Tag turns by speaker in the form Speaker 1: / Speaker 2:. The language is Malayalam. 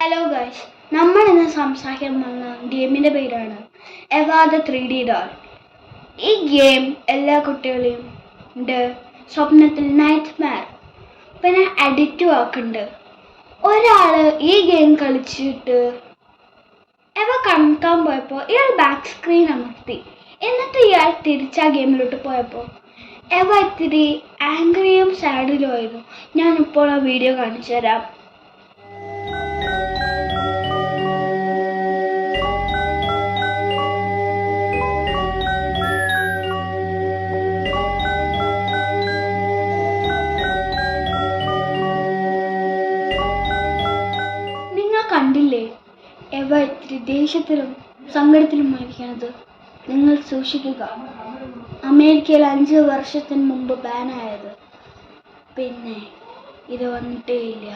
Speaker 1: ഹലോ ഗൈസ്, നമ്മൾ ഇന്ന് സംസാരിക്കാൻ പോകുന്ന ഗെയിമിൻ്റെ പേരാണ് എവാ ദ 3D ഡോൾ. ഈ ഗെയിം എല്ലാ കുട്ടികളെയും സ്വപ്നത്തിൽ നൈറ്റ്മെയർ പിന്നെ അഡിക്റ്റീവ് ആക്കുന്നുണ്ട്. ഒരാൾ ഈ ഗെയിം കളിച്ചിട്ട് എവ കണക്കാൻ പോയപ്പോൾ ഇയാൾ ബാക്ക് സ്ക്രീൻ അമർത്തി. എന്നിട്ട് ഇയാൾ തിരിച്ച് ആ ഗെയിമിലോട്ട് പോയപ്പോൾ എവ ഇത്തിരി ആംഗ്രിയും സാഡിലും ആയിരുന്നു. ഞാനിപ്പോൾ ആ വീഡിയോ കാണിച്ചു തരാം. കണ്ടില്ലേ, എവ ഇത്തിരി ദേഷ്യത്തിലും സങ്കടത്തിലും ആയിരിക്കണത്. നിങ്ങൾ സൂക്ഷിക്കുക. അമേരിക്കയിൽ 5 വർഷത്തിന് മുമ്പ് ബാനായത്, പിന്നെ ഇത് വന്നിട്ടേ ഇല്ല.